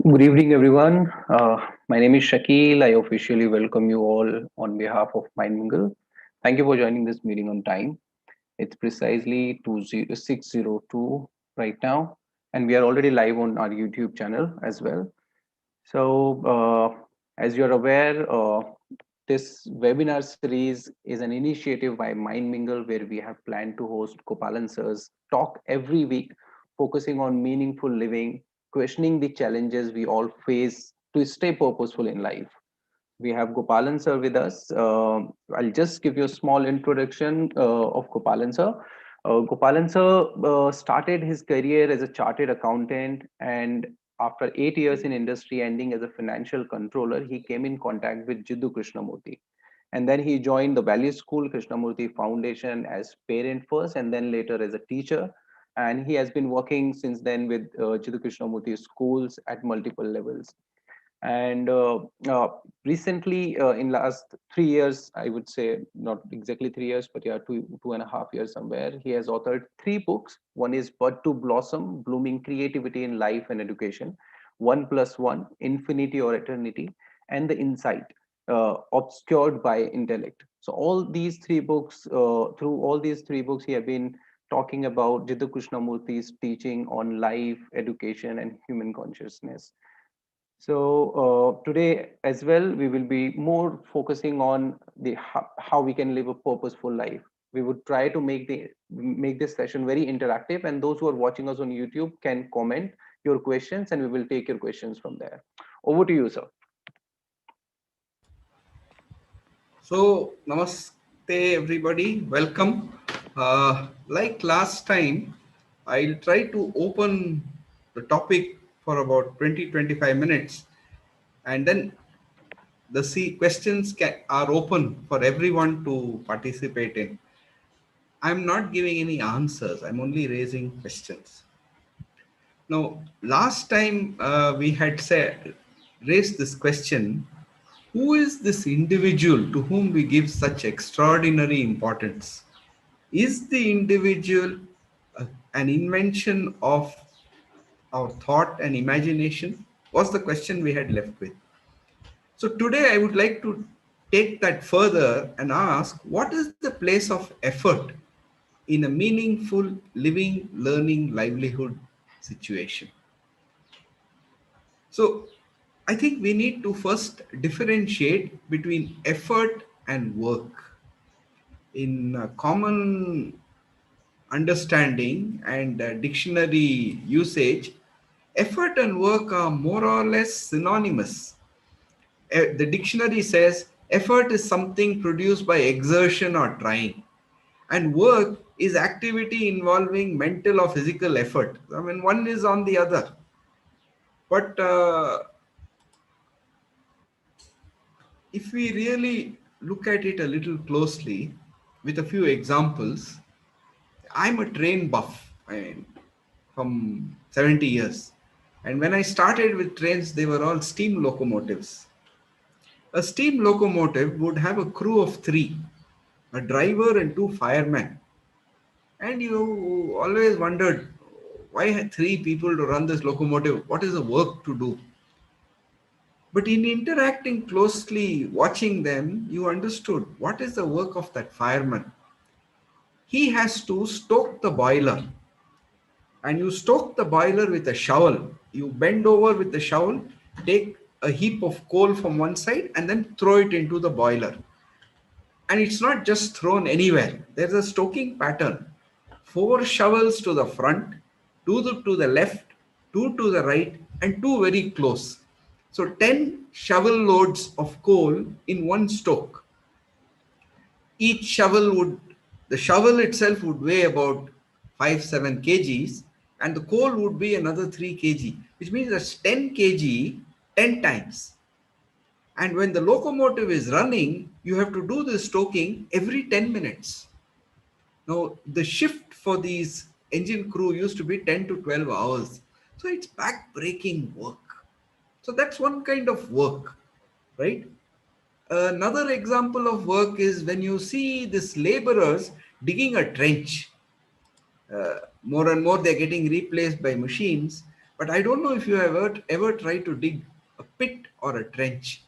Good evening, everyone. My name is Shakil. I officially welcome you all on behalf of Mind Mingle. Thank you for joining this meeting on time. It's precisely 6:02 right now, and we are already live on our YouTube channel as well. As you're aware, this webinar series is an initiative by Mind Mingle where we have planned to host Gopalan Sir's talk every week, focusing on meaningful living, questioning the challenges we all face to stay purposeful in life. We have Gopalan sir with us. I'll just give you a small introduction of Gopalan sir. Gopalan sir started his career as a chartered accountant, and after 8 years in industry, ending as a financial controller, he came in contact with Jiddu Krishnamurti. And then he joined the Value School Krishnamurti Foundation as parent first, and then later as a teacher. And he has been working since then with Jiddu Krishnamurti schools at multiple levels. And recently, in last 3 years, I would say not exactly 3 years, but yeah, 2.5 years somewhere, he has authored three books. One is Bud to Blossom, Blooming Creativity in Life and Education, 1+1, Infinity or Eternity, and The Insight, Obscured by Intellect. So all these three books, through all these three books, he have been talking about Jiddu Krishnamurti's teaching on life, education, and human consciousness. Today as well, we will be more focusing on the how we can live a purposeful life. We would try to make this session very interactive, and those who are watching us on YouTube can comment your questions, and we will take your questions from there. Over to you, sir. So, namaste everybody, welcome. Like last time, I'll try to open the topic for about 20-25 minutes, and then the questions are open for everyone to participate in. I'm not giving any answers, I'm only raising questions. Now, last time we had raised this question: who is this individual to whom we give such extraordinary importance? Is the individual an invention of our thought and imagination? Was the question we had left with. So today I would like to take that further and ask, what is the place of effort in a meaningful living, learning, livelihood situation? So I think we need to first differentiate between effort and work. In common understanding and dictionary usage, effort and work are more or less synonymous. The dictionary says effort is something produced by exertion or trying, and work is activity involving mental or physical effort. I mean, one is on the other. But if we really look at it a little closely with a few examples, I'm a train buff, from 70 years. And when I started with trains, they were all steam locomotives. A steam locomotive would have a crew of three, a driver and two firemen. And you always wondered, why had three people to run this locomotive? What is the work to do? But in interacting closely, watching them, you understood what is the work of that fireman. He has to stoke the boiler, and you stoke the boiler with a shovel. You bend over with the shovel, take a heap of coal from one side, and then throw it into the boiler. And it's not just thrown anywhere. There's a stoking pattern. Four shovels to the front, two to the left, two to the right, and two very close. So 10 shovel loads of coal in one stoke. Each the shovel itself would weigh about 5-7 kgs, and the coal would be another 3 kg, which means that's 10 kg 10 times. And when the locomotive is running, you have to do the stoking every 10 minutes. Now, the shift for these engine crew used to be 10 to 12 hours. So it's back-breaking work. So that's one kind of work, right? Another example of work is when you see these laborers digging a trench. More and more they're getting replaced by machines. But I don't know if you have ever tried to dig a pit or a trench.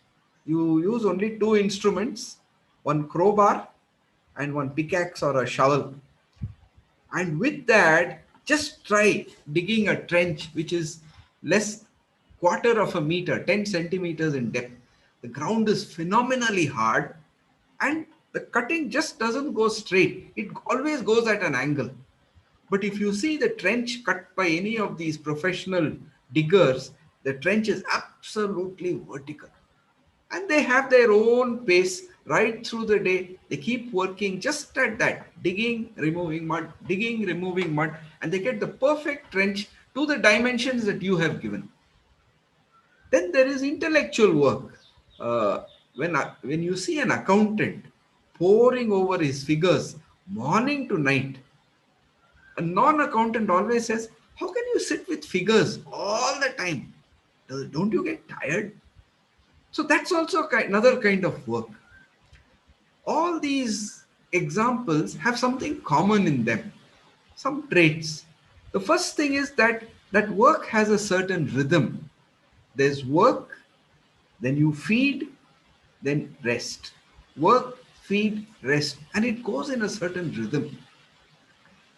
You use only two instruments, one crowbar and one pickaxe or a shovel. And with that, just try digging a trench which is less quarter of a meter, 10 centimeters in depth. The ground is phenomenally hard and the cutting just doesn't go straight. It always goes at an angle. But if you see the trench cut by any of these professional diggers, the trench is absolutely vertical. And they have their own pace right through the day. They keep working just at that, digging, removing mud, and they get the perfect trench to the dimensions that you have given. Then there is intellectual work. Uh, when you see an accountant poring over his figures morning to night, a non-accountant always says, "How can you sit with figures all the time? Don't you get tired?" So that's also another kind of work. All these examples have something common in them, some traits. The first thing is that work has a certain rhythm. There's work, then you feed, then rest. Work, feed, rest, and it goes in a certain rhythm.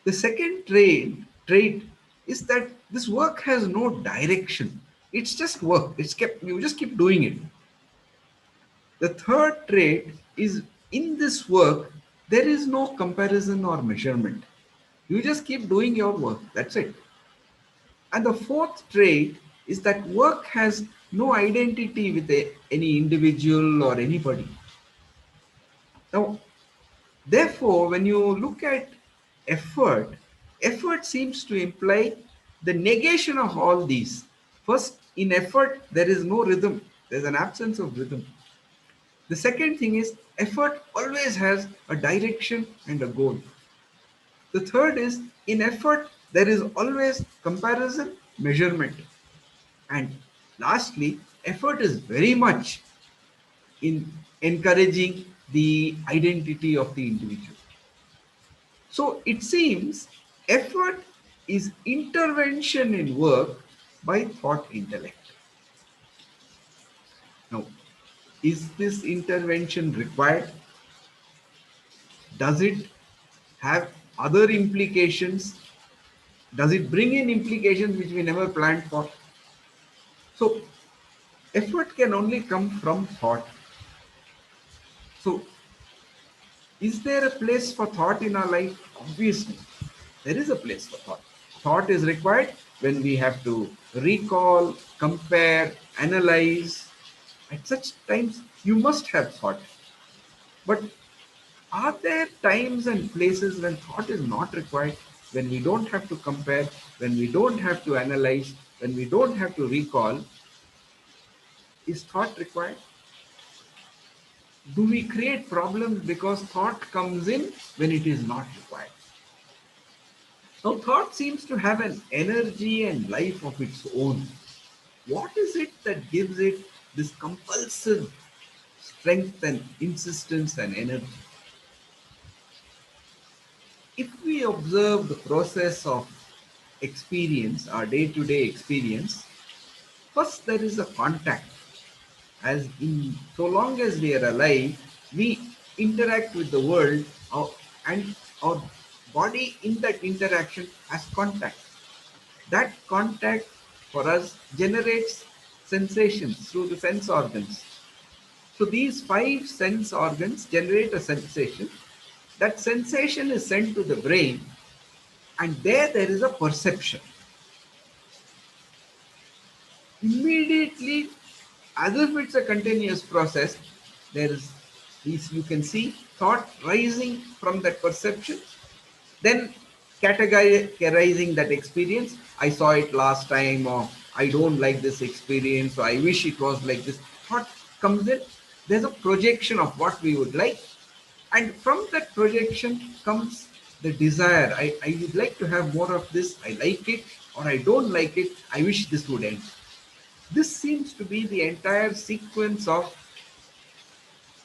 The second trait is that this work has no direction. It's just work. It's kept you just keep doing it. The third trait is in this work, there is no comparison or measurement. You just keep doing your work. That's it. And the fourth trait is that work has no identity with any individual or anybody. Now, therefore, when you look at effort, effort seems to imply the negation of all these. First, in effort, there is no rhythm, there's an absence of rhythm. The second thing is effort always has a direction and a goal. The third is in effort, there is always comparison, measurement. And lastly, effort is very much in encouraging the identity of the individual. So it seems effort is intervention in work by thought intellect. Now, is this intervention required? Does it have other implications? Does it bring in implications which we never planned for? So, effort can only come from thought. So, is there a place for thought in our life? Obviously, there is a place for thought. Thought is required when we have to recall, compare, analyze. At such times, you must have thought. But are there times and places when thought is not required, when we don't have to compare, when we don't have to analyze, when we don't have to recall? Is thought required? Do we create problems because thought comes in when it is not required? Now, thought seems to have an energy and life of its own. What is it that gives it this compulsive strength and insistence and energy? If we observe the process of experience, our day to day experience, first there is a contact. As in, so long as we are alive, we interact with the world and our body in that interaction has contact. That contact for us generates sensations through the sense organs. So these five sense organs generate a sensation. That sensation is sent to the brain, and there is a perception. Immediately, as if it's a continuous process, there is these, you can see thought rising from that perception, then categorizing that experience. I saw it last time, or I don't like this experience, or I wish it was like this. Thought comes in, there's a projection of what we would like, and from that projection comes the desire. I would like to have more of this, I like it, or I don't like it, I wish this would end. This seems to be the entire sequence of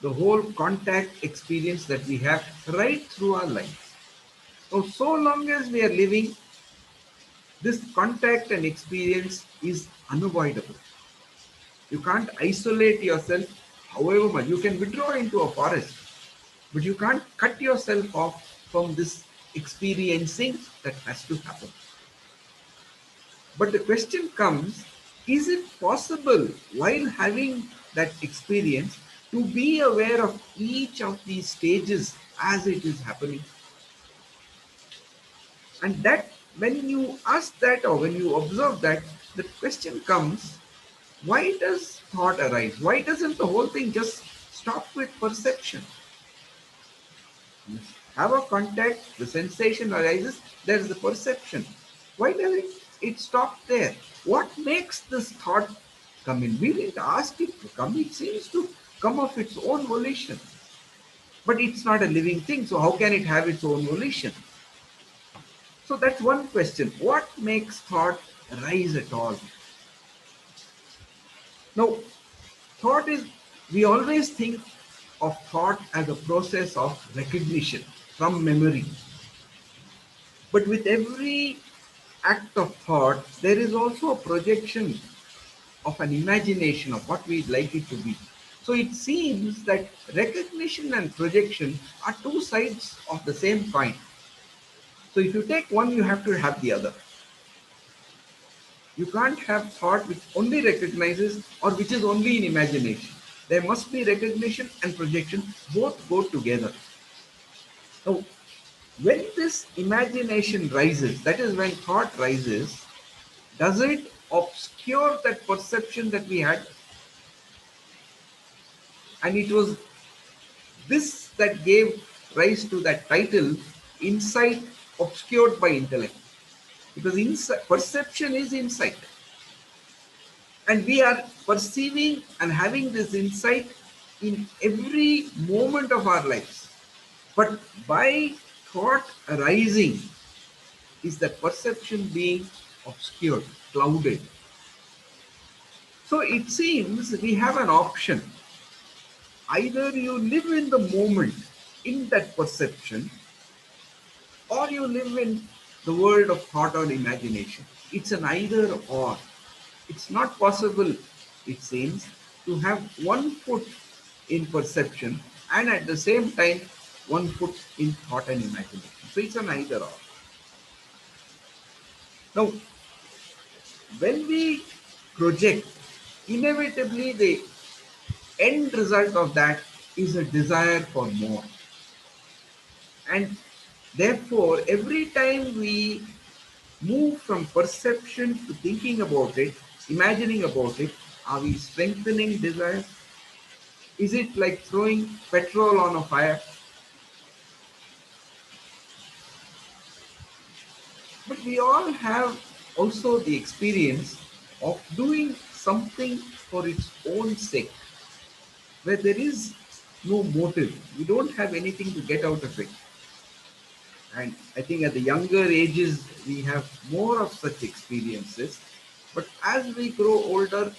the whole contact experience that we have right through our lives. So long as we are living, This contact and experience is unavoidable. You can't isolate yourself however much. You can withdraw into a forest, but you can't cut yourself off from this experiencing that has to happen. But the question comes, is it possible while having that experience to be aware of each of these stages as it is happening? And that when you ask that or when you observe that, the question comes, why does thought arise? Why doesn't the whole thing just stop with perception? You have a contact, the sensation arises, there's the perception. Why doesn't it stop there? What makes this thought come in? We didn't ask it to come, it seems to come of its own volition. But it's not a living thing, so how can it have its own volition? So that's one question. What makes thought rise at all? Now, thought is, we always think of thought as a process of recognition from memory. But with every act of thought, there is also a projection of an imagination of what we'd like it to be. So it seems that recognition and projection are two sides of the same coin. So if you take one, you have to have the other. You can't have thought which only recognizes or which is only in imagination. There must be recognition and projection, both go together. Now, when this imagination rises, that is when thought rises, does it obscure that perception that we had? And it was this that gave rise to that title, Insight Obscured by Intellect. Because perception is insight. And we are perceiving and having this insight in every moment of our lives. But by thought arising, is that perception being obscured, clouded. So it seems we have an option. Either you live in the moment, in that perception, or you live in the world of thought or imagination. It's an either or. It's not possible, it seems, to have one foot in perception and at the same time one foot in thought and imagination. So it's an either or. Now, when we project, inevitably the end result of that is a desire for more. And therefore, every time we move from perception to thinking about it, imagining about it, are we strengthening desire? Is it like throwing petrol on a fire? But we all have also the experience of doing something for its own sake, where there is no motive. We don't have anything to get out of it. And I think at the younger ages, we have more of such experiences. But as we grow older,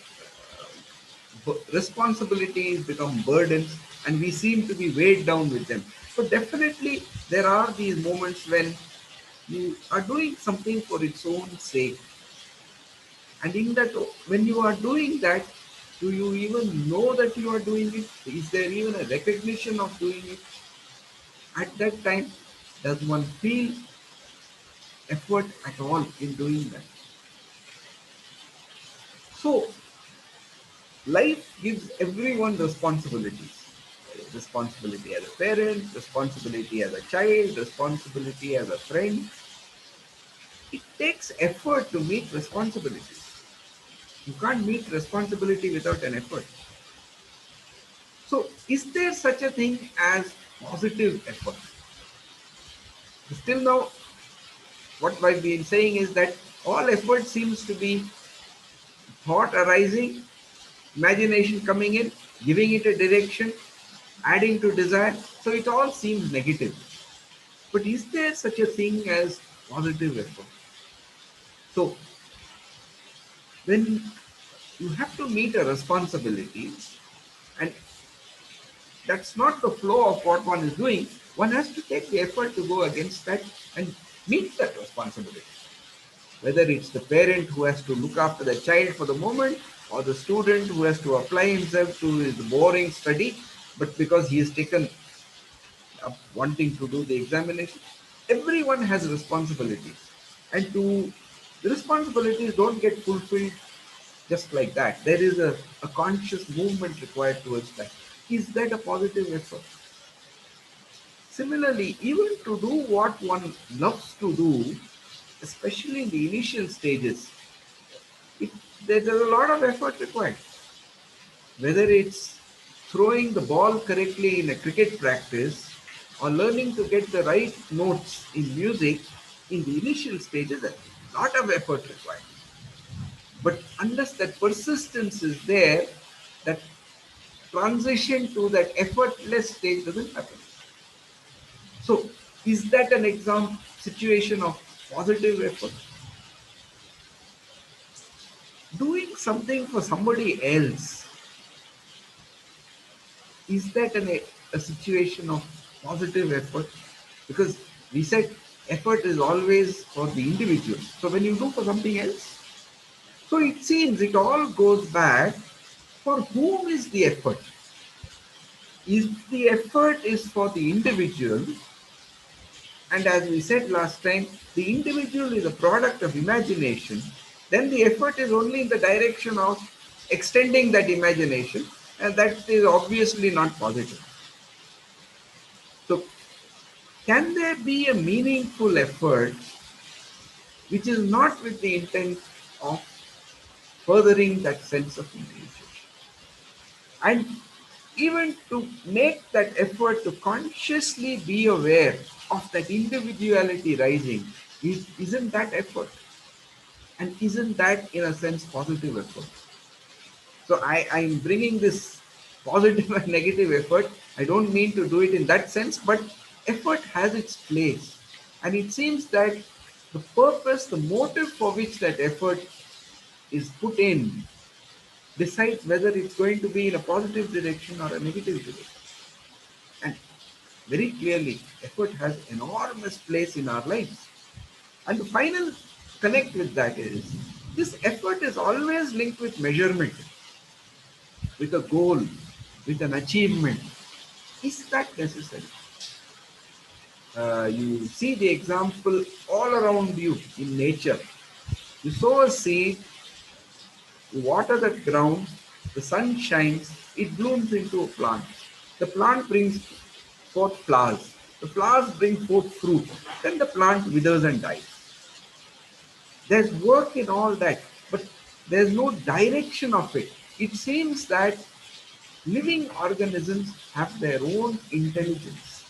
responsibilities become burdens and we seem to be weighed down with them. So definitely there are these moments when you are doing something for its own sake. And in that, when you are doing that, do you even know that you are doing it? Is there even a recognition of doing it? At that time, does one feel effort at all in doing that? So, life gives everyone responsibilities. Responsibility as a parent, responsibility as a child, responsibility as a friend. It takes effort to meet responsibilities. You can't meet responsibility without an effort. So, is there such a thing as positive effort? Still now, what I've been saying is that all effort seems to be thought arising, imagination coming in, giving it a direction, adding to desire. So it all seems negative. But is there such a thing as positive effort? So when you have to meet a responsibility, and that's not the flow of what one is doing, one has to take the effort to go against that and meet that responsibility. Whether it's the parent who has to look after the child for the moment, or the student who has to apply himself to his boring study, but because he has taken up wanting to do the examination, everyone has responsibilities. And the responsibilities don't get fulfilled just like that. There is a conscious movement required towards that. Is that a positive effort? Similarly, even to do what one loves to do, especially in the initial stages, it, there's a lot of effort required. Whether it's throwing the ball correctly in a cricket practice or learning to get the right notes in music, in the initial stages, a lot of effort required. But unless that persistence is there, that transition to that effortless stage doesn't happen. So, is that an example situation of positive effort? Doing something for somebody else, is that a situation of positive effort? Because we said effort is always for the individual. So when you do for something else, so it seems it all goes back, for whom is the effort? If the effort is for the individual, and as we said last time, the individual is a product of imagination, then the effort is only in the direction of extending that imagination, and that is obviously not positive. So, can there be a meaningful effort which is not with the intent of furthering that sense of individuation? And even to make that effort to consciously be aware of that individuality rising, isn't that effort? And isn't that, in a sense, positive effort? So I'm bringing this positive and negative effort. I don't mean to do it in that sense, but effort has its place. And it seems that the purpose, the motive for which that effort is put in decides whether it's going to be in a positive direction or a negative direction. And very clearly, effort has enormous place in our lives. And the final connect with that is this effort is always linked with measurement, with a goal, with an achievement. Is that necessary? You see the example all around you in nature. You sow a seed, you water the ground, the sun shines, it blooms into a plant. The plant brings forth flowers. The flowers bring forth fruit. Then the plant withers and dies. There's work in all that, but there's no direction of it. It seems that living organisms have their own intelligence.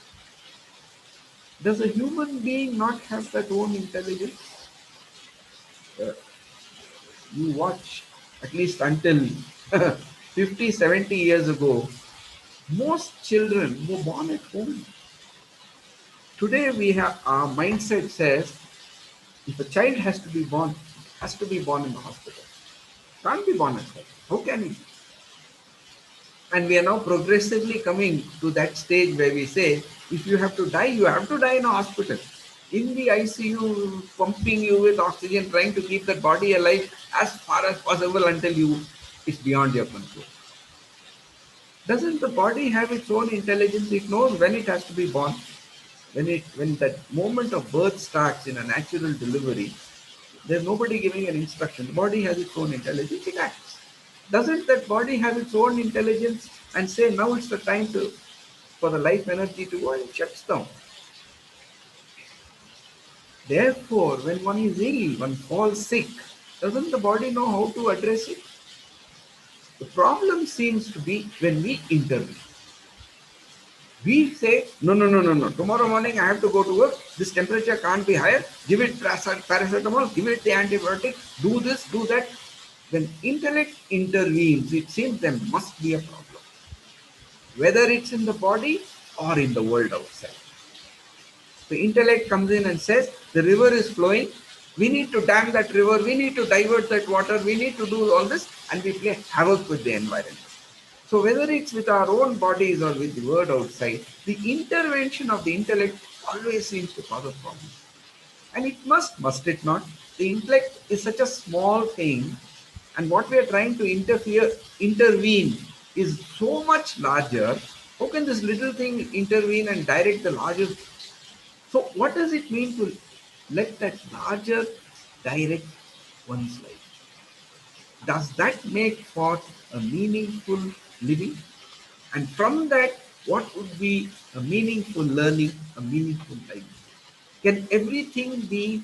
Does a human being not have that own intelligence? Uh, you watch, at least until 50, 70 years ago, most children were born at home. Today we have our mindset says if a child has to be born, it has to be born in the hospital. Can't be born at home. How can it? And we are now progressively coming to that stage where we say, if you have to die, you have to die in a hospital. In the ICU, pumping you with oxygen, trying to keep that body alive as far as possible until it's beyond your control. Doesn't the body have its own intelligence? It knows when it has to be born. When that moment of birth starts in a natural delivery, there's nobody giving an instruction. The body has its own intelligence, it acts. Doesn't that body have its own intelligence and say now it's the time for the life energy to go, and it shuts down? Therefore, when one is ill, one falls sick, doesn't the body know how to address it? The problem seems to be when we intervene. We say, no, no, no, no, no. Tomorrow morning I have to go to work. This temperature can't be higher. Give it paracetamol, give it the antibiotic, do this, do that. When intellect intervenes, it seems there must be a problem. Whether it's in the body or in the world outside. The intellect comes in and says, the river is flowing. We need to dam that river. We need to divert that water. We need to do all this. And we play havoc with the environment. So whether it's with our own bodies or with the world outside, the intervention of the intellect always seems to cause a problem. And it must it not? The intellect is such a small thing, and what we are trying to intervene is so much larger. How can this little thing intervene and direct the larger? So, what does it mean to let that larger direct one's life? Does that make for a meaningful living? And from that, what would be a meaningful learning, a meaningful living? Can everything be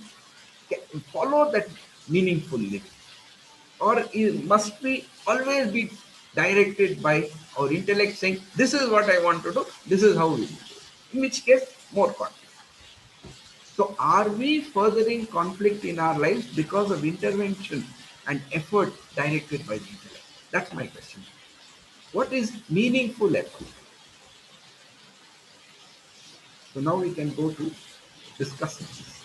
follow that meaningful living? Or must we always be directed by our intellect saying, this is what I want to do, this is how we do it? In which case, more conflict. So, are we furthering conflict in our lives because of intervention and effort directed by the intellect? That's my question. What is meaningful effort? So now we can go to discussing this.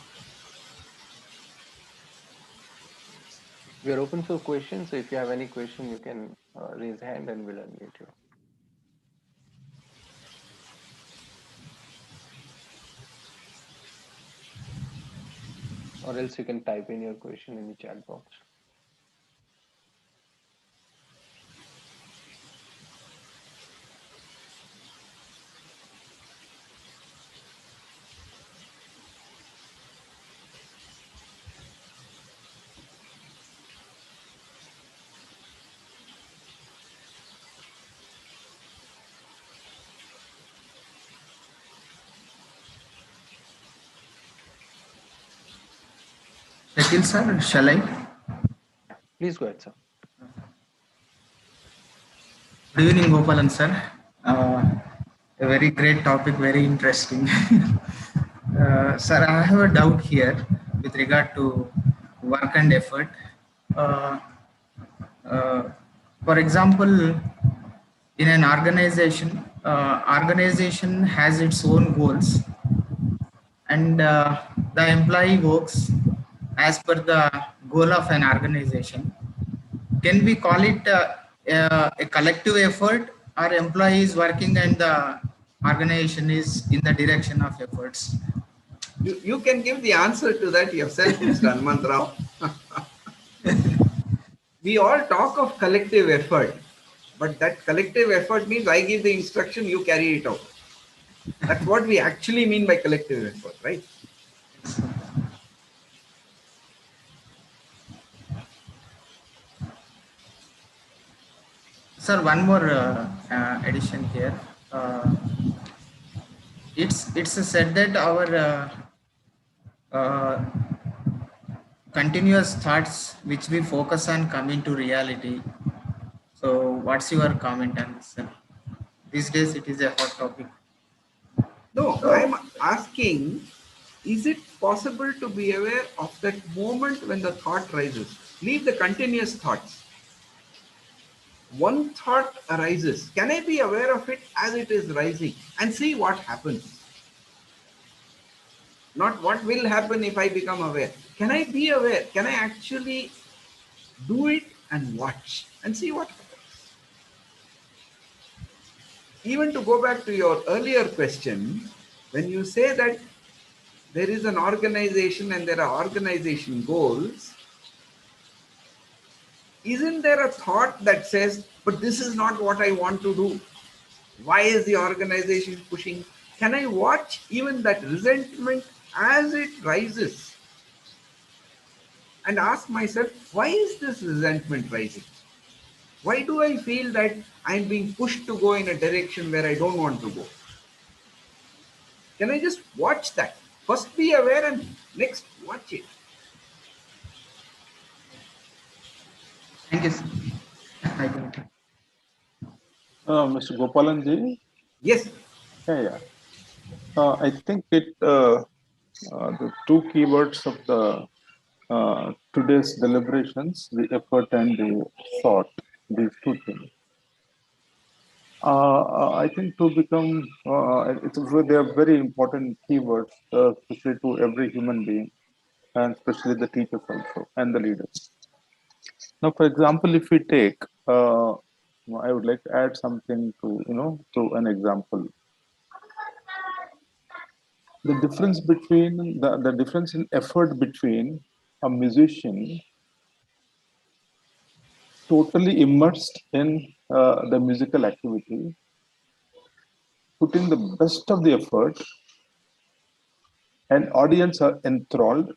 We are open for questions. So if you have any question, you can raise hand and we'll unmute you. Or else you can type in your question in the chat box. Shakil sir, shall I? Please go ahead, sir. Good evening, Gopalan sir. Uh, a very great topic, very interesting. Sir, I have a doubt here with regard to work and effort. Uh, uh, for example, in an organization has its own goals, and the employee works as per the goal of an organization. Can we call it a collective effort, or employees working and the organization is in the direction of efforts? You can give the answer to that yourself, Mr. Hanmantrao. We all talk of collective effort, but that collective effort means I give the instruction, you carry it out. That's what we actually mean by collective effort, right? Sir, one more addition here. Uh, it's said that our uh, continuous thoughts which we focus on come into reality. So, what's your comment on this, sir? These days, it is a hot topic. No, I'm asking, is it possible to be aware of that moment when the thought rises? Leave the continuous thoughts. One thought arises. Can I be aware of it as it is rising and see what happens? Not what will happen if I become aware. Can I be aware? Can I actually do it and watch and see what happens? Even to go back to your earlier question, when you say that there is an organization and there are organization goals, isn't there a thought that says, but this is not what I want to do? Why is the organization pushing? Can I watch even that resentment as it rises and ask myself, why is this resentment rising? Why do I feel that I'm being pushed to go in a direction where I don't want to go? Can I just watch that? First be aware and next watch it. Thank you, sir. I got it. Mr. Gopalan ji, Yes, yeah. I think the two keywords of the today's deliberations, the effort and the thought, these two things. I think to become, they are very important keywords, especially to every human being, and especially the teachers also and the leaders. Now, for example, if we take, I would like to add something to, to an example. the difference between the difference in effort between a musician totally immersed in the musical activity, putting the best of the effort, and audience are enthralled,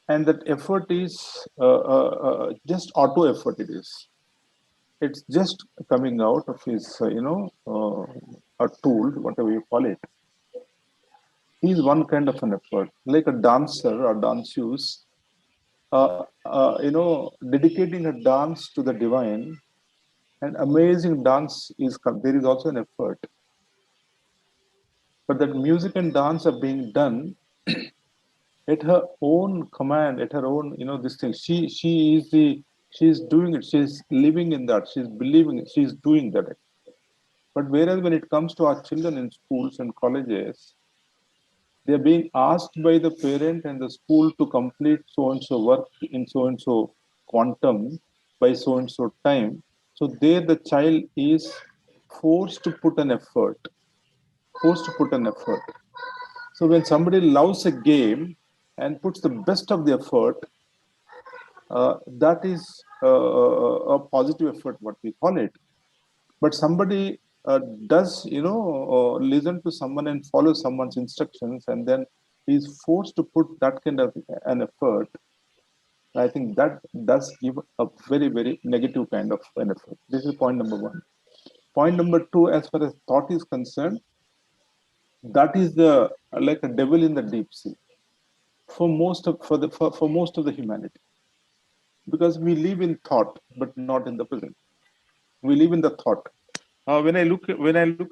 and that effort is just auto effort. It's just coming out of his a tool, whatever you call it. He's one kind of an effort, like a dancer or danseuse, dedicating a dance to the divine. An amazing dance is there is also an effort, but that music and dance are being done at her own command, at her own, this thing. She's doing it. She's living in that. She's believing it. She's doing that. But whereas when it comes to our children in schools and colleges, they are being asked by the parent and the school to complete so and so work in so and so quantum by so and so time. So there the child is forced to put an effort, forced to put an effort. So when somebody loves a game and puts the best of the effort, that is a positive effort, what we call it. But somebody does, listen to someone and follow someone's instructions, and then is forced to put that kind of an effort. I think that does give a very, very negative kind of an effort. This is point number one. Point number two, as far as thought is concerned, that is the like a devil in the deep sea for most of the humanity, because we live in thought but not in the present. We live in the thought. When I look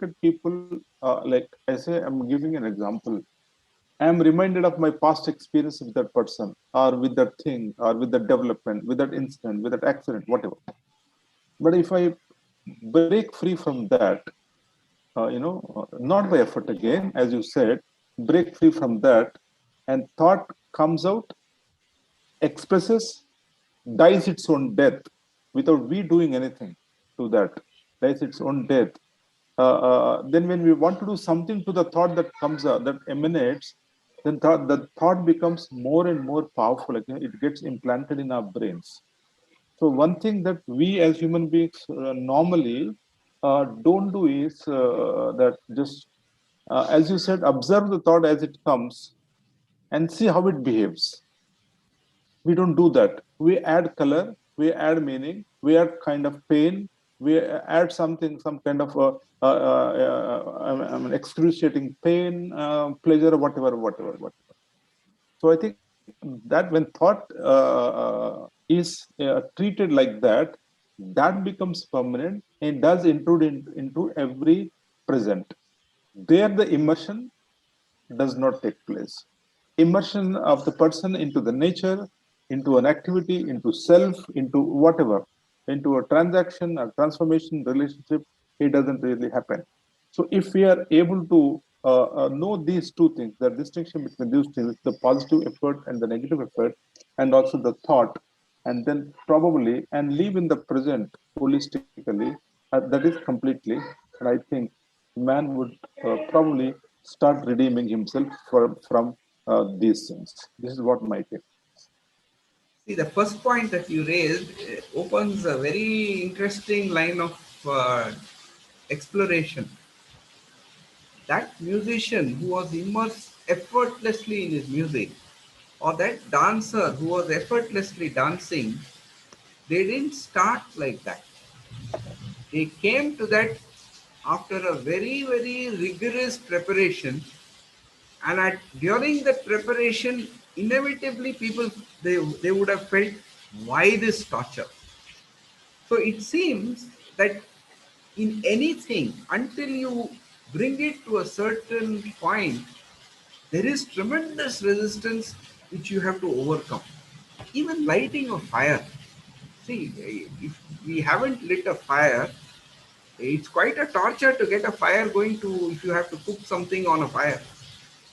at people, like I say, I'm giving an example. I am reminded of my past experience with that person, or with that thing, or with that development, with that incident, with that accident, whatever. But if I break free from that, not by effort again, as you said, break free from that, and thought comes out, expresses, dies its own death without we doing anything to that, dies its own death. Then when we want to do something to the thought that comes out, that emanates, then the thought becomes more and more powerful. Again, it gets implanted in our brains. So one thing that we as human beings normally don't do is that just, as you said, observe the thought as it comes and see how it behaves. We don't do that. We add color, we add meaning, we add kind of pain, we add something, some kind of excruciating pain, pleasure, whatever. So I think that when thought is treated like that, that becomes permanent and does intrude into every present. There the immersion does not take place. Immersion of the person into the nature, into an activity, into self, into whatever, into a transaction, a transformation, relationship, it doesn't really happen. So if we are able to know these two things, the distinction between these things, the positive effort and the negative effort, and also the thought, and then probably, and live in the present holistically, that is completely, and I think man would probably start redeeming himself from these things. This is what my take. See, the first point that you raised opens a very interesting line of exploration. That musician who was immersed effortlessly in his music, or that dancer who was effortlessly dancing, they didn't start like that. They came to that after a very, very rigorous preparation, and during that preparation, inevitably people they would have felt, why this torture? So it seems that in anything, until you bring it to a certain point, there is tremendous resistance which you have to overcome. Even lighting a fire. See, if we haven't lit a fire, it's quite a torture to get a fire going to, if you have to cook something on a fire.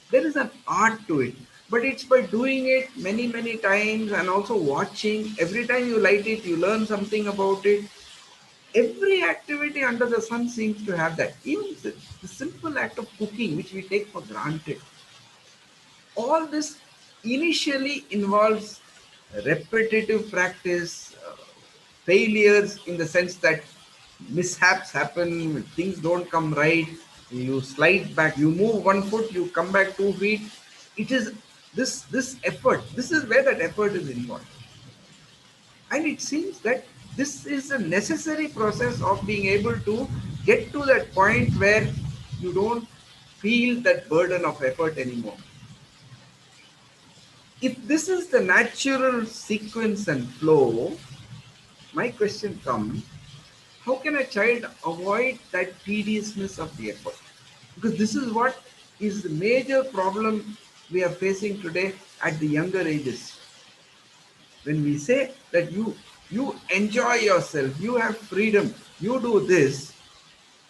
There is an art to it. But it's by doing it many, many times and also watching. Every time you light it, you learn something about it. Every activity under the sun seems to have that. Even the simple act of cooking, which we take for granted, all this initially involves repetitive practice, failures in the sense that mishaps happen, things don't come right, you slide back, you move 1 foot, you come back 2 feet. It is this effort, this is where that effort is involved. And it seems that this is a necessary process of being able to get to that point where you don't feel that burden of effort anymore. If this is the natural sequence and flow, my question comes, how can a child avoid that tediousness of the effort? Because this is what is the major problem we are facing today at the younger ages. When we say that you enjoy yourself, you have freedom, you do this,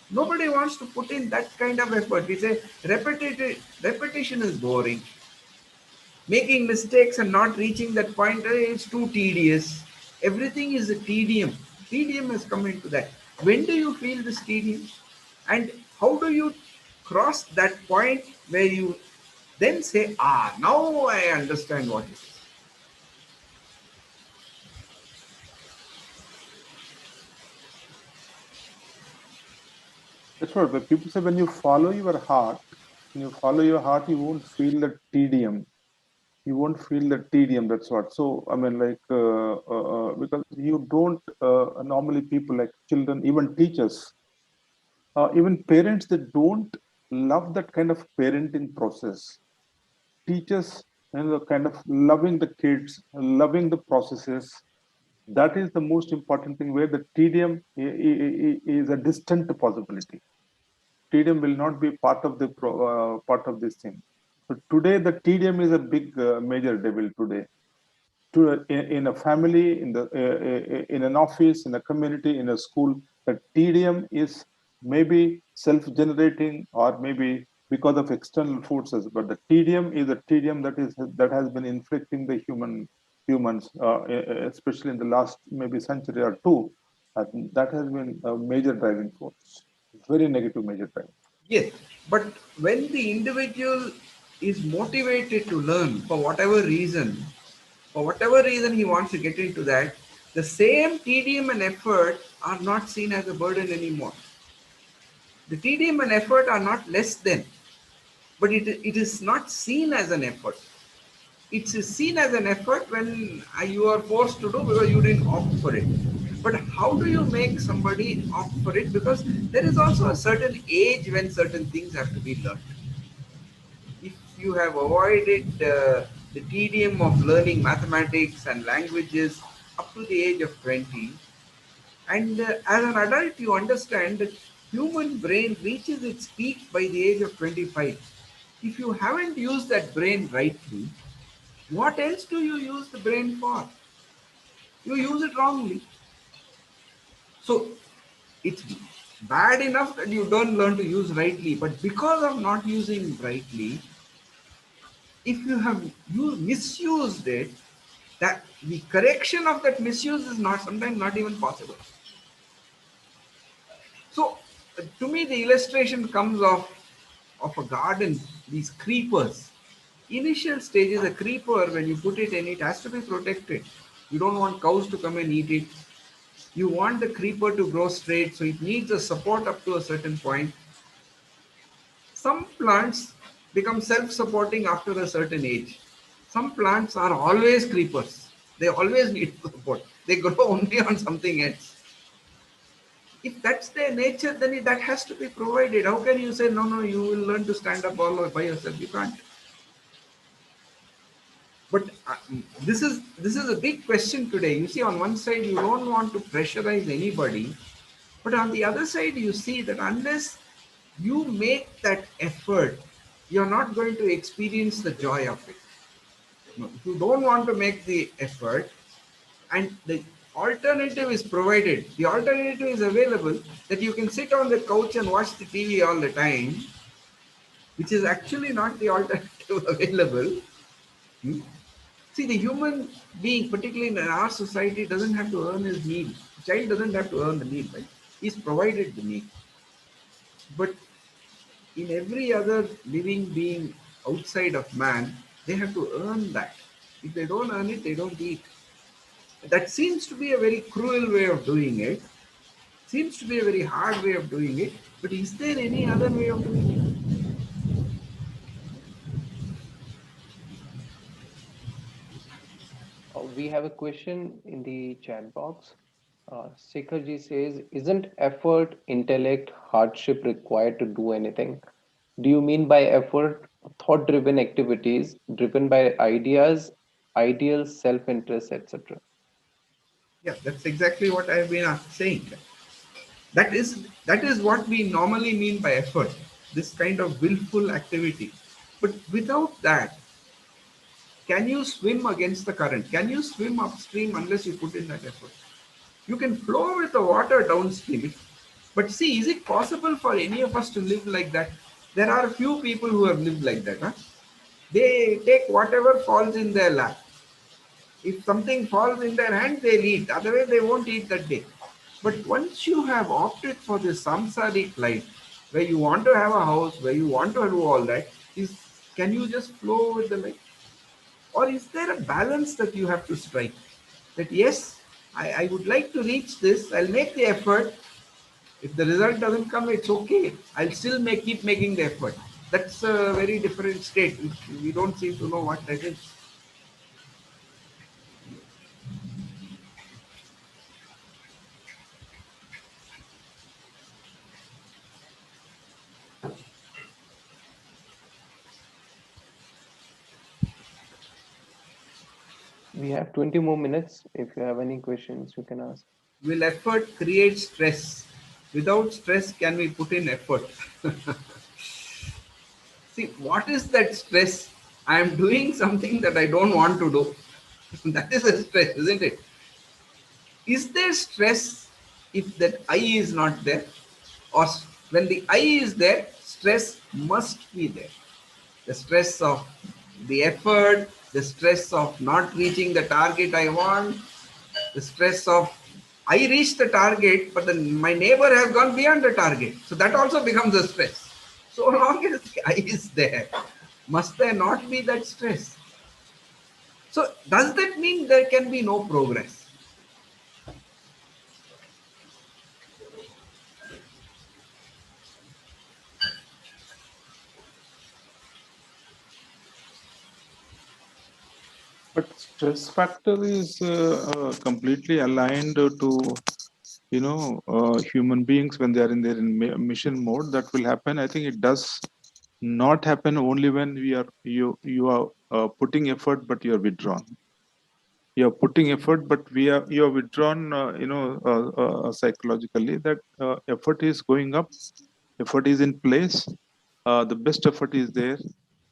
nobody wants to put in that kind of effort. We say repetition is boring. Making mistakes and not reaching that point is too tedious. Everything is a tedium. Tedium has come into that. When do you feel this tedium? And how do you cross that point where you then say, now I understand what it is? That's what. But people say when you follow your heart, you won't feel the tedium. You won't feel the tedium. That's what. So I mean, like because you don't normally people like children, even teachers, even parents, they don't love that kind of parenting process. Teachers and the kind of loving the kids, loving the processes. That is the most important thing. Where the tedium is a distant possibility. Tedium will not be part of the part of this thing. So today the tedium is a big major devil today. In a family, in an office, in a community, in a school, the tedium is maybe self-generating or maybe because of external forces. But the tedium is a tedium that has been inflicting the humans, especially in the last maybe century or two. That has been a major driving force, very negative major driving. Yes, but when the individual is motivated to learn for whatever reason he wants to get into that, the same tedium and effort are not seen as a burden anymore. The tedium and effort are not less than, but it is not seen as an effort. It is seen as an effort when you are forced to do because you didn't opt for it. But how do you make somebody opt for it? Because there is also a certain age when certain things have to be learned. If you have avoided the tedium of learning mathematics and languages up to the age of 20, and as an adult, you understand that human brain reaches its peak by the age of 25. If you haven't used that brain rightly, what else do you use the brain for? You use it wrongly. So it's bad enough that you don't learn to use rightly, but because of not using rightly, if you have misused it, that the correction of that misuse is not sometimes not even possible. So to me, the illustration comes of a garden, these creepers. Initial stages, a creeper, when you put it in, it has to be protected. You don't want cows to come and eat it. You want the creeper to grow straight, so it needs a support up to a certain point. Some plants become self-supporting after a certain age. Some plants are always creepers. They always need support. They grow only on something else. If that's their nature, then that has to be provided. How can you say, no, no, you will learn to stand up all by yourself? You can't. But this is a big question today. You see, on one side, you don't want to pressurize anybody, but on the other side, you see that unless you make that effort, you're not going to experience the joy of it. No, if you don't want to make the effort, and the alternative is provided, the alternative is available, that you can sit on the couch and watch the TV all the time, which is actually not the alternative available. Hmm? See, the human being, particularly in our society, doesn't have to earn his need. The child doesn't have to earn the need, right? He's provided the need. But in every other living being outside of man, they have to earn that. If they don't earn it, they don't eat. That seems to be a very cruel way of doing it. Seems to be a very hard way of doing it. But is there any other way of doing it? We have a question in the chat box. Sekharji says, isn't effort, intellect, hardship required to do anything? Do you mean by effort thought driven activities driven by ideas, ideals, self interest, etc.? Yeah, that's exactly what I've been saying. That is what we normally mean by effort. This kind of willful activity. But without that, can you swim against the current? Can you swim upstream unless you put in that effort? You can flow with the water downstream. But see, is it possible for any of us to live like that? There are a few people who have lived like that. Huh? They take whatever falls in their lap. If something falls in their hand, they'll eat. Otherwise, they won't eat that day. But once you have opted for this samsaric life, where you want to have a house, where you want to do all that, is can you just flow with the life? Or is there a balance that you have to strike? That yes, I would like to reach this, I'll make the effort. If the result doesn't come, it's okay. I'll still keep making the effort. That's a very different state, which we don't seem to know what that is. We have 20 more minutes. If you have any questions, you can ask. Will effort create stress? Without stress, can we put in effort? See, what is that stress? I am doing something that I don't want to do. That is a stress, isn't it? Is there stress if that I is not there? Or when the I is there, stress must be there. The stress of the effort, the stress of not reaching the target I want, the stress of I reached the target, but then my neighbor has gone beyond the target. So that also becomes a stress. So long as the I is there, must there not be that stress? So does that mean there can be no progress? But stress factor is completely aligned to human beings when they are in their mission mode. That will happen. I think it does not happen only when you are putting effort, but you are withdrawn. You are putting effort, but you are withdrawn. Psychologically, that effort is going up, effort is in place, the best effort is there.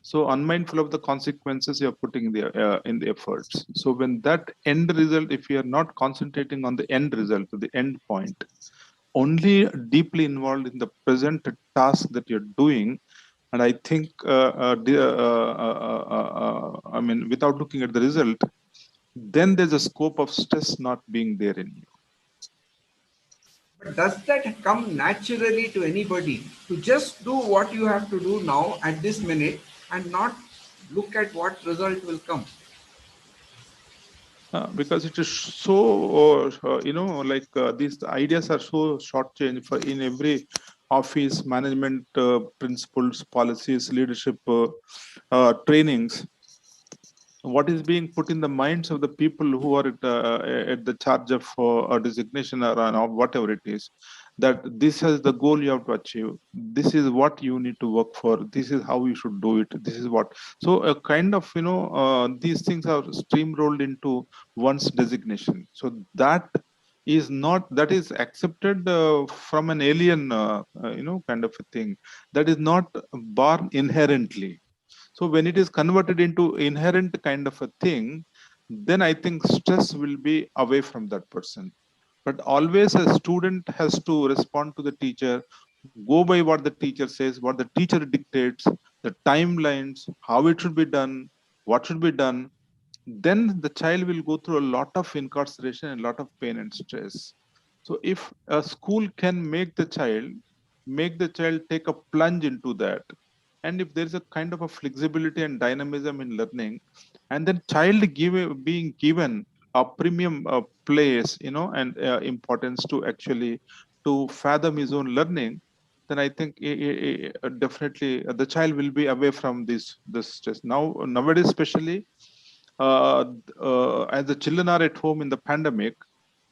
So unmindful of the consequences you're putting in the efforts. So when that end result, if you are not concentrating on the end result, the end point, only deeply involved in the present task that you're doing, and I think, I mean, without looking at the result, then there's a scope of stress not being there in you. But does that come naturally to anybody to just do what you have to do now at this minute and not look at what result will come? Because it is so, like these ideas are so short change for in every office, management principles, policies, leadership trainings. What is being put in the minds of the people who are at the charge of a designation or whatever it is, that this is the goal you have to achieve, this is what you need to work for, this is how you should do it, this is what. So a kind of these things are streamrolled into one's designation. So that is accepted from an alien kind of a thing, that is not born inherently. So when it is converted into inherent kind of a thing, then I think stress will be away from that person. But always a student has to respond to the teacher, go by what the teacher says, what the teacher dictates, the timelines, how it should be done, what should be done. then the child will go through a lot of incarceration and a lot of pain and stress. So if a school can make the child take a plunge into that, and if there is a kind of a flexibility and dynamism in learning, and then being given a premium place, and importance to actually to fathom his own learning, then I think definitely the child will be away from this stress. Nowadays, especially as the children are at home in the pandemic,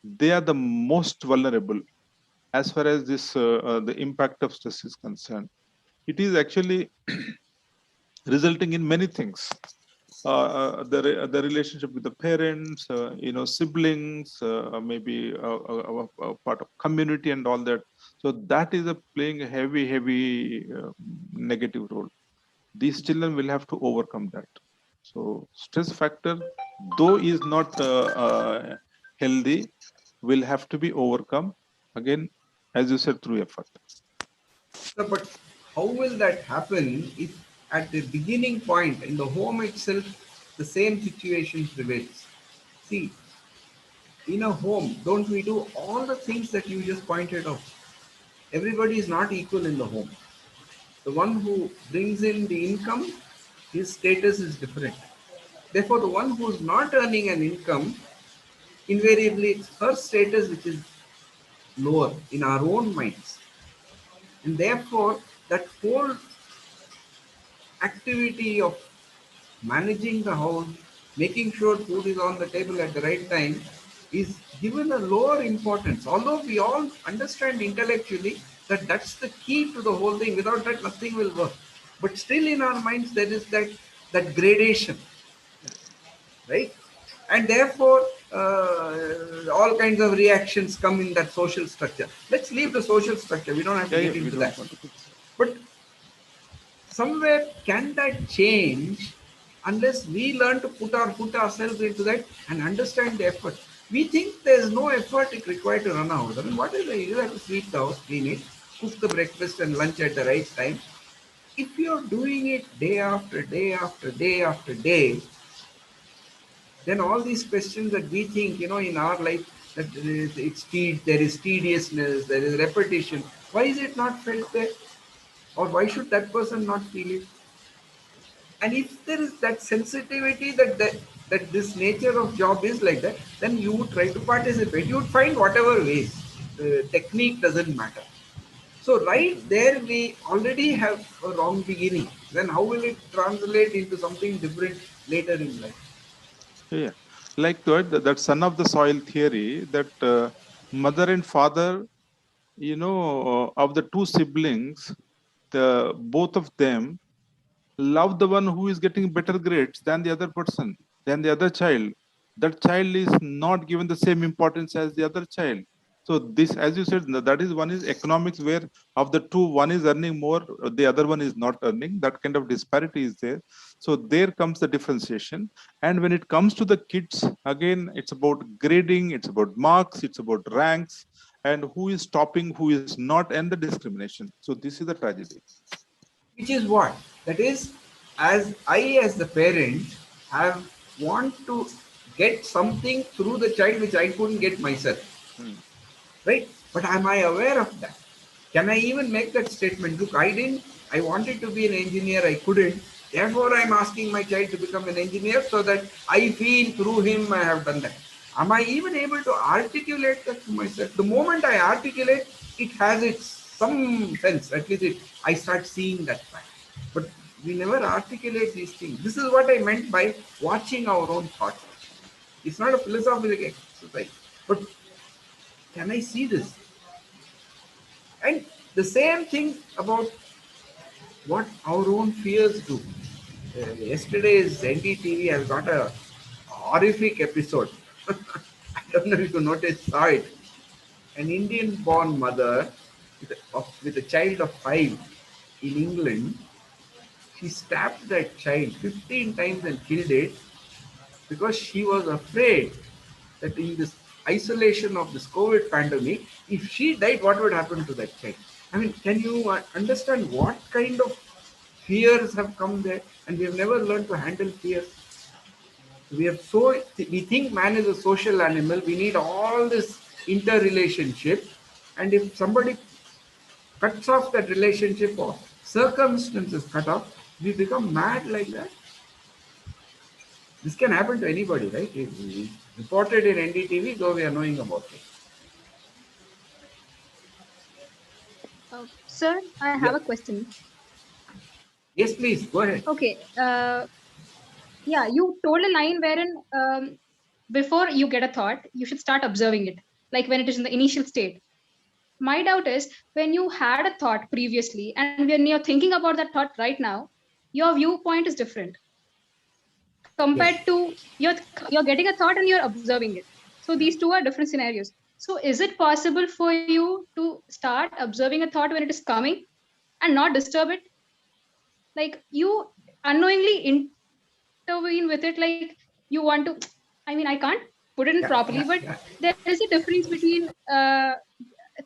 they are the most vulnerable as far as the impact of stress is concerned. It is actually resulting in many things. The relationship with the parents, siblings, maybe a part of community and all that. So that is playing a heavy negative role. These children will have to overcome that. So stress factor, though is not healthy, will have to be overcome again, as you said, through effort. No, but how will that happen if at the beginning point in the home itself the same situation prevails? See, in a home, don't we do all the things that you just pointed out? Everybody is not equal in the home. The one who brings in the income, his status is different. Therefore, the one who is not earning an income, invariably it's her status which is lower in our own minds. And therefore, that whole activity of managing the house, making sure food is on the table at the right time is given a lower importance. Although we all understand intellectually that that's the key to the whole thing. Without that, nothing will work. But still, in our minds, there is that gradation, right? And therefore, all kinds of reactions come in that social structure. Let's leave the social structure. We don't have to Yeah, get we into don't that. want to. But somewhere can that change unless we learn to put ourselves into that and understand the effort. We think there's no effort required to run a house. I mean, what is it? You have to sweep the house, clean it, cook the breakfast and lunch at the right time. If you're doing it day after day after day after day, then all these questions that we think, in our life, that there is tediousness, there is repetition. Why is it not felt there? Or why should that person not feel it? And if there is that sensitivity that this nature of job is like that, then you would try to participate. You would find whatever ways. Technique doesn't matter. So right Mhm. there we already have a wrong beginning. Then how will it translate into something different later in life? Yeah, like that son of the soil theory, that mother and father, of the two siblings, the both of them love the one who is getting better grades than the other person, than the other child. That child is not given the same importance as the other child. So this, as you said, that is one is economics, where of the two, one is earning more, the other one is not earning. That kind of disparity is there. So there comes the differentiation. And when it comes to the kids, again, it's about grading, it's about marks, it's about ranks, and who is topping, who is not, and the discrimination. So this is the tragedy. Which is what? That is, as the parent have want to get something through the child which I couldn't get myself. Hmm. Right? But am I aware of that? Can I even make that statement? Look, I wanted to be an engineer, I couldn't. Therefore, I'm asking my child to become an engineer so that I feel through him I have done that. Am I even able to articulate that to myself? The moment I articulate, it has its some sense. At least I start seeing that fact. But we never articulate these things. This is what I meant by watching our own thoughts. It's not a philosophical exercise. But can I see this? And the same thing about what our own fears do. Yesterday's NDTV has got a horrific episode. I don't know if you noticed, saw it. An Indian born mother with a child of 5 in England, she stabbed that child 15 times and killed it because she was afraid that in this isolation of this COVID pandemic, if she died, what would happen to that child? I mean, can you understand what kind of fears have come there? And we have never learned to handle fears. We think man is a social animal. We need all this interrelationship, and if somebody cuts off that relationship or circumstances cut off, we become mad like that. This can happen to anybody, right? If we reported in NDTV, though we are knowing about it. Sir, I have Yeah. a question. Yes, please go ahead. Okay. Yeah, you told a line wherein before you get a thought, you should start observing it, like when it is in the initial state. My doubt is when you had a thought previously and when you're thinking about that thought right now, your viewpoint is different compared Yes. to you're getting a thought and you're observing it. So these two are different scenarios. So is it possible for you to start observing a thought when it is coming and not disturb it? Like you unknowingly intervene with it, like you want to, I mean, I can't put it in Yeah, properly, yeah, but yeah. there is a difference between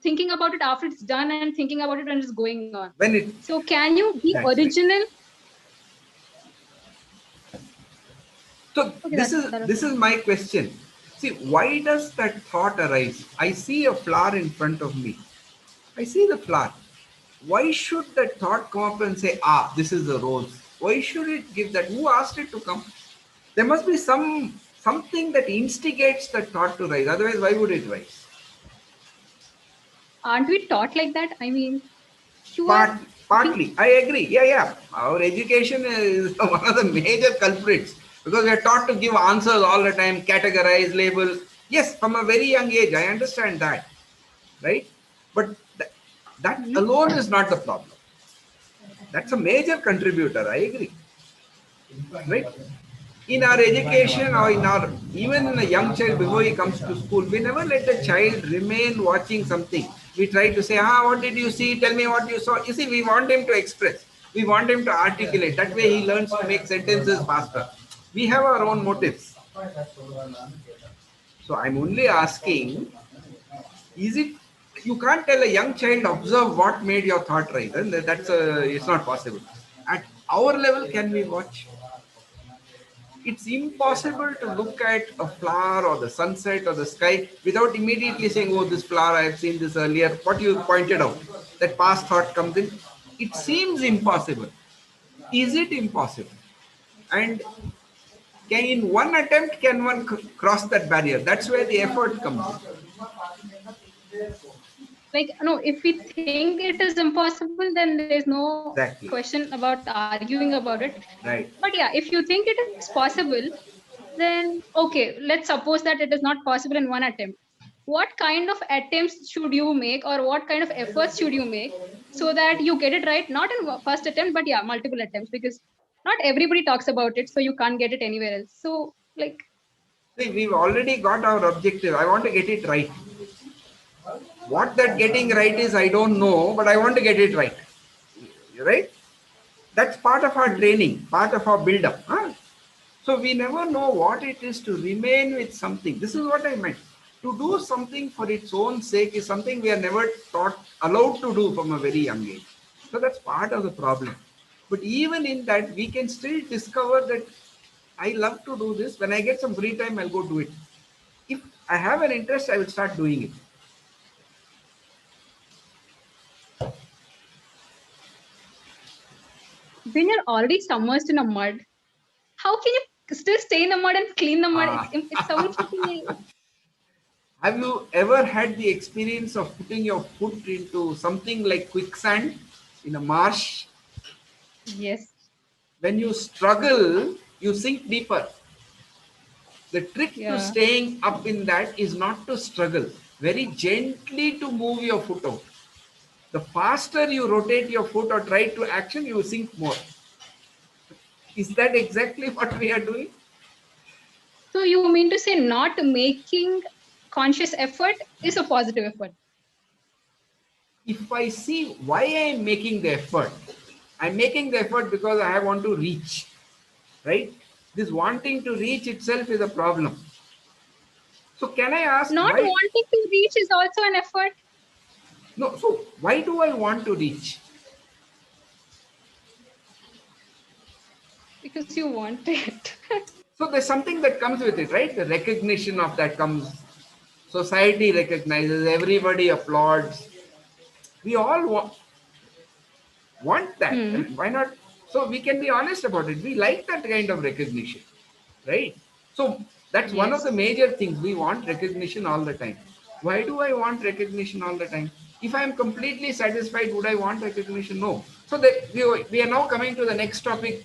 thinking about it after it's done and thinking about it when it's going on. When it, So can you be that's right. original? So Okay, that was this is my question. See, why does that thought arise? I see a flower in front of me. I see the flower. Why should that thought come up and say, ah, this is the rose? Why should it give that? Who asked it to come? There must be something that instigates that thought to rise. Otherwise, why would it rise? aren't we taught like that? I mean, you are you Partly, I agree. Yeah, yeah. Our education is one of the major culprits because we are taught to give answers all the time, categorize, label. Yes, from a very young age, I understand that, right? But that Mhm. alone is not the problem. That's a major contributor. I agree, right? In our education or in our even in a young child before he comes to school, we never let the child remain watching something. We try to say, ah, what did you see, tell me what you saw. You see, we want him to express, we want him to articulate. That way he learns to make sentences faster. We have our own motives. So I'm only asking, is it, you can't tell a young child observe what made your thought rise, and that's it's not possible. At our level, can we watch? It's impossible to look at a flower or the sunset or the sky without immediately saying, oh, this flower, I have seen this earlier. What you pointed out, that past thought comes in. It seems impossible. Is it impossible? And can, in one attempt, can one cross that barrier? That's where the effort comes in. like, no, if we think it is impossible, then there's no Exactly. question about arguing about it. But Right. yeah, if you think it is possible, then okay, let's suppose that it is not possible in one attempt. What kind of attempts should you make, or what kind of efforts should you make so that you get it right, not in first attempt, but yeah, multiple attempts, because not everybody talks about it, so you can't get it anywhere else. So like, See, we've already got our objective. I want to get it right. What that getting right is, I don't know, but I want to get it right. Right? That's part of our training, part of our build up. Huh? So we never know what it is to remain with something. This is what I meant. To do something for its own sake is something we are never taught, allowed to do from a very young age. So that's part of the problem. But even in that, we can still discover that I love to do this. When I get some free time, I'll go do it. If I have an interest, I will start doing it. when you're already submerged in a mud, how can you still stay in the mud and clean the mud? Ah. It sounds like Have you ever had the experience of putting your foot into something like quicksand in a marsh? yes. When you struggle, you sink deeper. The trick to Yeah. staying up in that is not to struggle, very gently to move your foot out. The faster you rotate your foot or try to action, you sink more. Is that exactly what we are doing? So you mean to say not making conscious effort is a positive effort? If I see why I am making the effort, I'm making the effort because I want to reach, right? This wanting to reach itself is a problem. So can I ask Not why? wanting to reach is also an effort, No, so why do I want to reach? because you want it. So there's something that comes with it, right? The recognition of that comes. Society recognizes, everybody applauds. We all want that. I Hmm. mean, why not? So we can be honest about it. We like that kind of recognition, right? So that's one of Yes. the major things. We want recognition all the time. Why do I want recognition all the time? If I am completely satisfied, would I want recognition? No. So that we are now coming to the next topic,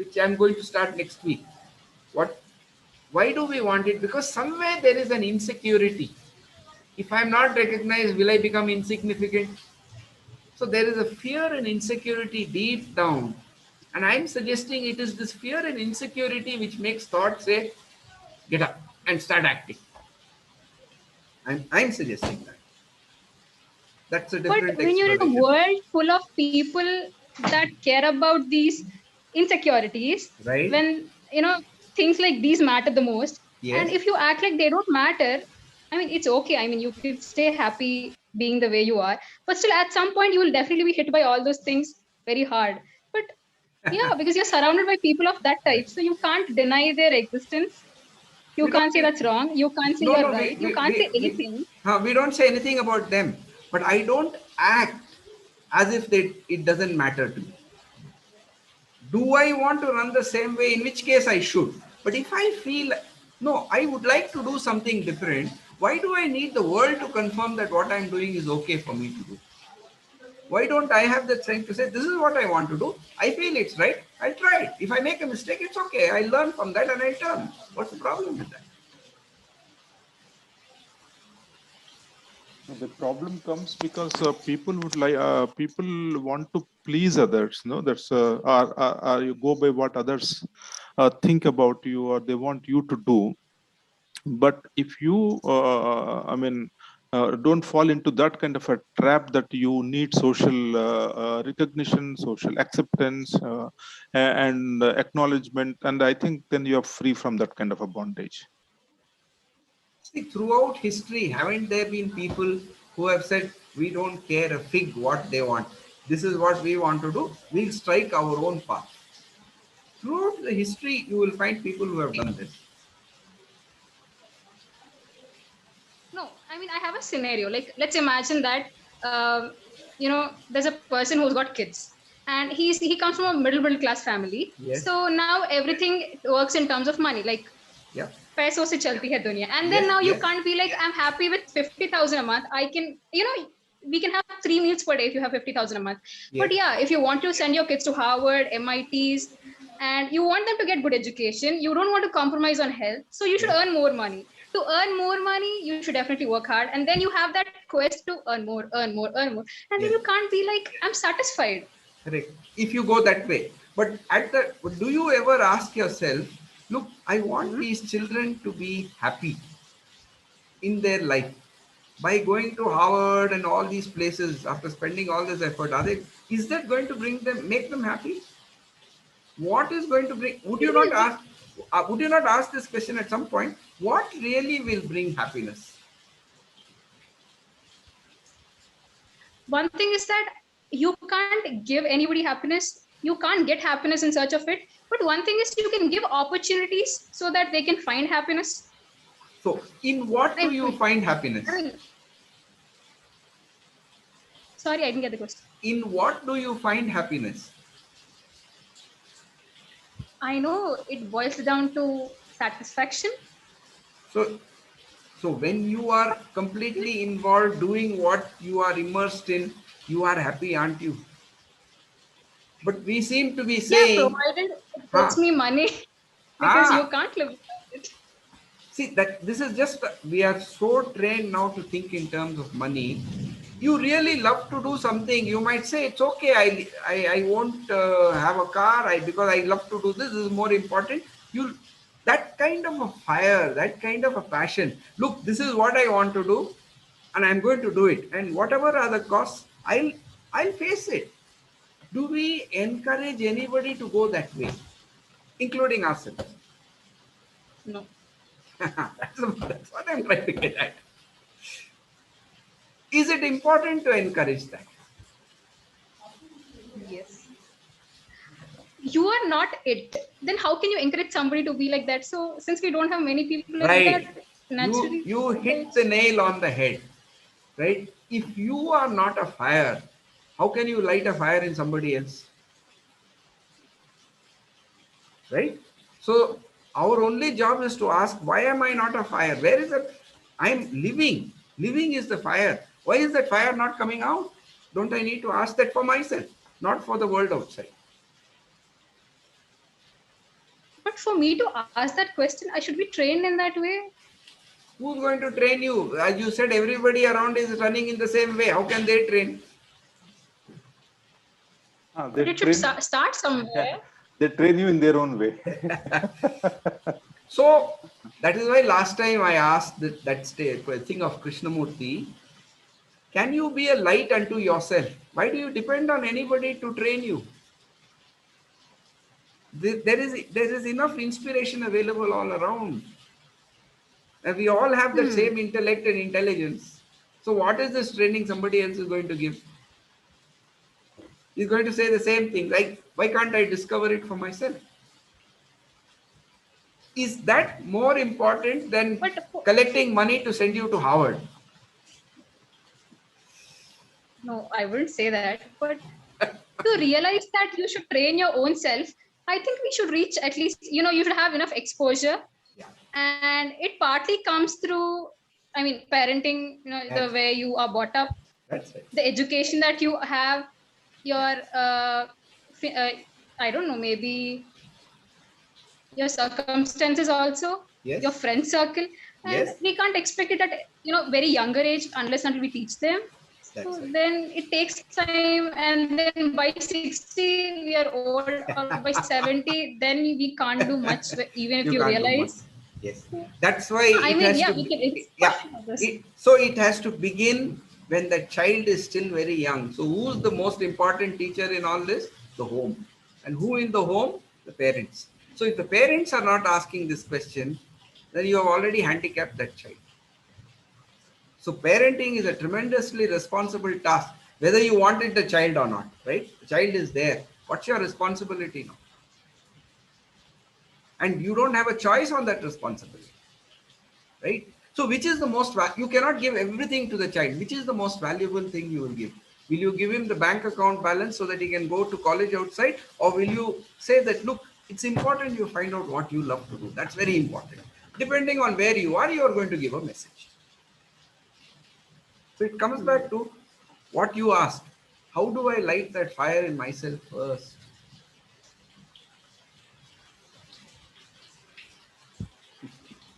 which I'm going to start next week. What? Why do we want it? Because somewhere there is an insecurity. If I'm not recognized, will I become insignificant? So there is a fear and insecurity deep down. And I'm suggesting it is this fear and insecurity which makes thought say, get up and start acting. I'm suggesting that. That's a But different when you're in a exploration. world full of people that care about these insecurities, Right? when things like these matter the most, and Yes. if you act like they don't matter, I mean, it's okay. I mean, you could stay happy being the way you are, but still, at some point, you will definitely be hit by all those things very hard. But yeah, because you're surrounded by people of that type, Right. so you can't deny their existence. You We don't can't say that's wrong. You can't say no you're no right. You can't say anything. we don't say anything about them. But I don't act as if it doesn't matter to me. Do I want to run the same way? In which case I should. But if I feel, no, I would like to do something different, why do I need the world to confirm that what I'm doing is okay for me to do? Why don't I have the strength to say, this is what I want to do? I feel it's right. I'll try it. If I make a mistake, it's okay. I learn from that and I turn. What's the problem with that? The problem comes because people want to please others. No, that's or you go by what others think about you or they want you to do. But if you, don't fall into that kind of a trap that you need social recognition, social acceptance, and acknowledgement, and I think then you are free from that kind of a bondage. See, throughout history, haven't there been people who have said, we don't care a fig what they want? This is what we want to do. We'll strike our own path. Throughout the history, you will find people who have done this. No, I mean, I have a scenario. Like, let's imagine that, there's a person who's got kids, and he comes from a middle class family. Yes. So now everything works in terms of money. Like, Yeah. पैसों से चलती है दुनिया. And then Yes. now you Yes. can't be like, I'm happy with 50,000 a month. I can, we can have 3 meals per day if you have 50,000 a month. Yes. But yeah, if you want to send your kids to Harvard, MITs, and you want them to get good education, you don't want to compromise on health. So you should Yes. earn more money. To earn more money, you should definitely work hard. And then you have that quest to earn more, earn more, earn more. And then Yes. you can't be like, I'm satisfied. Correct. If you go that way. But do you ever ask yourself, look, I want Mhm. these children to be happy in their life by going to Harvard and all these places after spending all this effort? Is that going to make them happy? What is going to bring? Would you not ask this question at some point? What really will bring happiness? One thing is that you can't give anybody happiness. You can't get happiness in search of it. But one thing is you can give opportunities so that they can find happiness. So, in what do I you mean, find I happiness? mean, sorry, I didn't get the question. In what do you find happiness? I know it boils down to satisfaction. So, so when you are completely involved doing what you are immersed in, you are happy, aren't you? But we seem to be Yeah, saying, provided it gets huh, me money because you ah, can't live without it. see that this is just, we are so trained now to think in terms of money. You really love to do something. You might say, it's okay, I won't have a car because I love to do this. This is more important. You That kind of a fire, that kind of a passion. Look, this is what I want to do, and I'm going to do it. And whatever are the costs, I'll face it. Do we encourage anybody to go that way, including ourselves? No. That's what I'm trying to get at. Is it important to encourage that? Yes. you are not it, then how can you encourage somebody to be like that? So since we don't have many people like that, Right. naturally You hit the it's nail on the head. Right? If you are not a fire, how can you light a fire in somebody else? Right? So our only job is to ask, why am I not a fire? Where is it? I'm living. Living is the fire. Why is that fire not coming out? Don't I need to ask that for myself, not for the world outside? but for me to ask that question, I should be trained in that way. Who's going to train you? As you said, everybody around is running in the same way. How can they train? They But it should train. start somewhere. They train you in their own way. So that is why last time I asked that thing of Krishnamurti, can you be a light unto yourself? Why do you depend on anybody to train you? There is enough inspiration available all around. And we all have that same intellect and intelligence. So what is this training somebody else is going to give? He's going to say the same thing. Like, why can't I discover it for myself? Is that more important than But collecting money to send you to Harvard? no, I wouldn't say that. But to realize that you should train your own self, I think we should reach at least, you should have enough exposure. Yeah. And it partly comes through, I mean, parenting, the That's, way you are brought up, that's right. the education that you have, your, I don't know, maybe your circumstances also, your Yes. friend circle. And Yes. we can't expect it at, very younger age unless until we teach them. That's So right. then it takes time, and then by 60 we are old, or by 70 then we can't do much, even if You you can't do much. realize. Yes. That's why I it mean, has yeah, to we be, can, it's yeah. question of this. So it has to begin when the child is still very young. So who's the most important teacher in all this? The home. And who in the home? The parents. So if the parents are not asking this question, then you have already handicapped that child. So parenting is a tremendously responsible task, whether you wanted the child or not, right? The child is there. What's your responsibility now? And you don't have a choice on that responsibility, right? So which is the most, you cannot give everything to the child. Which is the most valuable thing you will give? Will you give him the bank account balance so that he can go to college outside? Or will you say that, look, it's important you find out what you love to do. That's very important. Depending on where you are going to give a message. So it comes back to what you asked. How do I light that fire in myself first?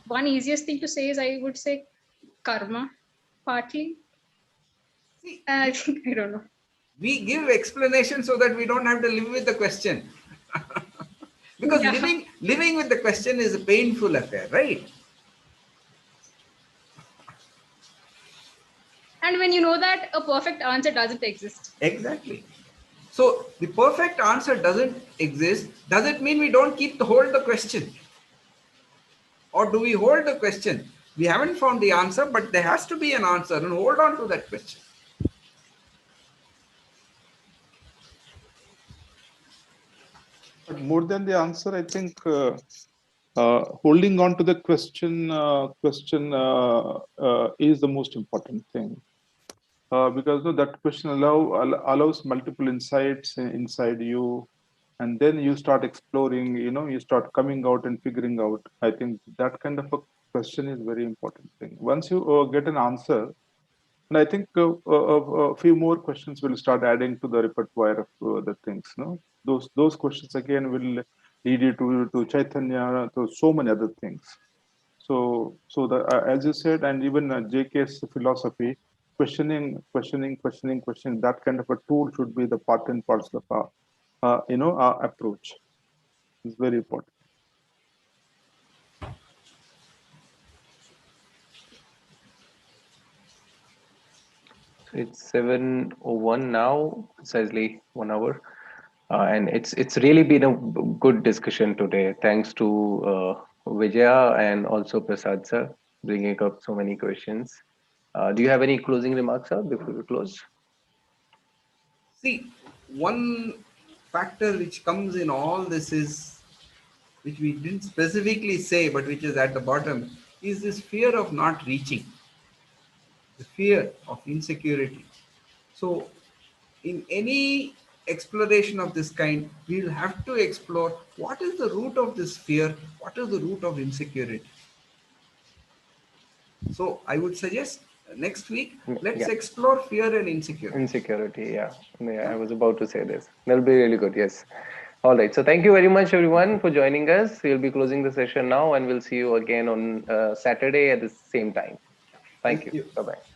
One easiest thing to say is, I would say, karma, partly. See, And I think, I don't know. we give explanation so that we don't have to live with the question. Because Yeah. living with the question is a painful affair, right? And when you know that a perfect answer doesn't exist. Exactly. So the perfect answer doesn't exist. Does it mean we don't hold the question? Or do we hold the question? We haven't found the answer, but there has to be an answer, and hold on to that question. But more than the answer, I think holding on to the question is the most important thing. Because that question allows multiple insights inside you, and then you start exploring. You start coming out and figuring out. I think that kind of a question is very important thing. Once you get an answer, and I think a few more questions will start adding to the repertoire of the things. No, those questions again will lead you to Chaitanya, to so many other things. So the as you said, and even JK's philosophy, questioning. That kind of a tool should be the part and parcel of our approach. It's very important. So it's 7:01 now, precisely 1 hour. And it's really been a good discussion today. Thanks to Vijaya and also Prasad sir bringing up so many questions. Do you have any closing remarks, sir, before we close? See, one factor which comes in all this is, which we didn't specifically say, but which is at the bottom, is this fear of not reaching, the fear of insecurity. So, in any exploration of this kind, we will have to explore what is the root of this fear, what is the root of insecurity. So, I would suggest next week, let's Yeah, explore fear and insecurity. insecurity. Yeah, Yeah. I was about to say this. That'll be really good. Yes. All right. So thank you very much, everyone, for joining us. We'll be closing the session now, and we'll see you again on Saturday at the same time. Thank Thank you. you. Bye bye.